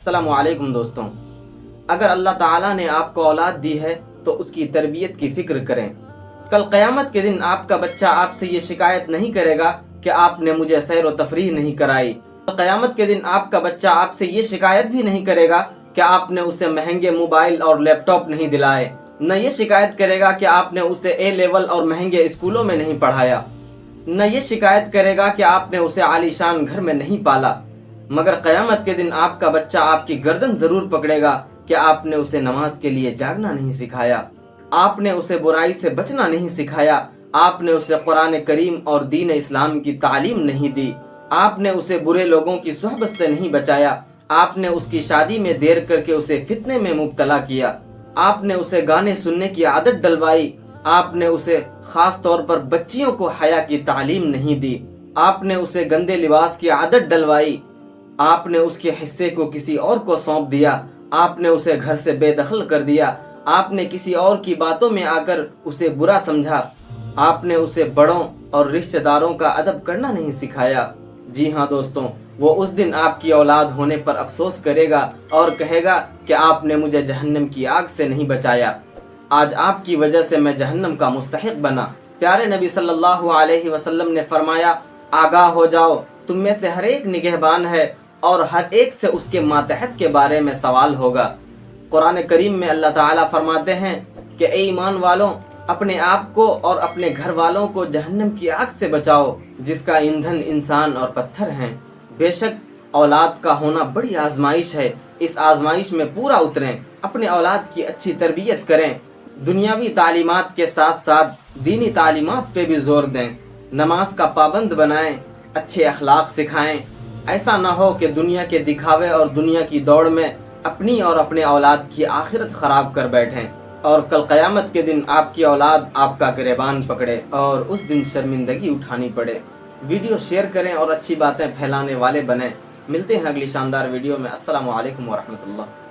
السلام علیکم دوستوں، اگر اللہ تعالیٰ نے آپ کو اولاد دی ہے تو اس کی تربیت کی فکر کریں۔ کل قیامت کے دن آپ کا بچہ آپ سے یہ شکایت نہیں کرے گا کہ آپ نے مجھے سیر و تفریح نہیں کرائی۔ قیامت کے دن آپ کا بچہ آپ سے یہ شکایت بھی نہیں کرے گا کہ آپ نے اسے مہنگے موبائل اور لیپ ٹاپ نہیں دلائے، نہ یہ شکایت کرے گا کہ آپ نے اسے اے لیول اور مہنگے اسکولوں میں نہیں پڑھایا، نہ یہ شکایت کرے گا کہ آپ نے اسے عالی شان گھر میں نہیں پالا۔ مگر قیامت کے دن آپ کا بچہ آپ کی گردن ضرور پکڑے گا کہ آپ نے اسے نماز کے لیے جاگنا نہیں سکھایا، آپ نے اسے برائی سے بچنا نہیں سکھایا، آپ نے اسے قرآن کریم اور دین اسلام کی تعلیم نہیں دی، آپ نے اسے برے لوگوں کی صحبت سے نہیں بچایا، آپ نے اس کی شادی میں دیر کر کے اسے فتنے میں مبتلا کیا، آپ نے اسے گانے سننے کی عادت ڈلوائی، آپ نے اسے خاص طور پر بچیوں کو حیا کی تعلیم نہیں دی، آپ نے اسے گندے لباس کی عادت ڈلوائی، آپ نے اس کے حصے کو کسی اور کو سونپ دیا، آپ نے اسے گھر سے بے دخل کر دیا، آپ نے کسی اور کی باتوں میں آ کر اسے برا سمجھا، آپ نے اسے بڑوں اور رشتہ داروں کا ادب کرنا نہیں سکھایا۔ جی ہاں دوستوں، وہ اس دن آپ کی اولاد ہونے پر افسوس کرے گا اور کہے گا کہ آپ نے مجھے جہنم کی آگ سے نہیں بچایا، آج آپ کی وجہ سے میں جہنم کا مستحق بنا۔ پیارے نبی صلی اللہ علیہ وسلم نے فرمایا، آگاہ ہو جاؤ، تم میں سے ہر ایک نگہبان ہے اور ہر ایک سے اس کے ماتحت کے بارے میں سوال ہوگا۔ قرآن کریم میں اللہ تعالیٰ فرماتے ہیں کہ اے ایمان والوں، اپنے آپ کو اور اپنے گھر والوں کو جہنم کی آگ سے بچاؤ جس کا ایندھن انسان اور پتھر ہیں۔ بے شک اولاد کا ہونا بڑی آزمائش ہے، اس آزمائش میں پورا اتریں، اپنے اولاد کی اچھی تربیت کریں، دنیاوی تعلیمات کے ساتھ ساتھ دینی تعلیمات پہ بھی زور دیں، نماز کا پابند بنائیں، اچھے اخلاق سکھائیں۔ ایسا نہ ہو کہ دنیا کے دکھاوے اور دنیا کی دوڑ میں اپنی اور اپنے اولاد کی آخرت خراب کر بیٹھیں اور کل قیامت کے دن آپ کی اولاد آپ کا گریبان پکڑے اور اس دن شرمندگی اٹھانی پڑے۔ ویڈیو شیئر کریں اور اچھی باتیں پھیلانے والے بنیں۔ ملتے ہیں اگلی شاندار ویڈیو میں۔ السلام علیکم ورحمۃ اللہ۔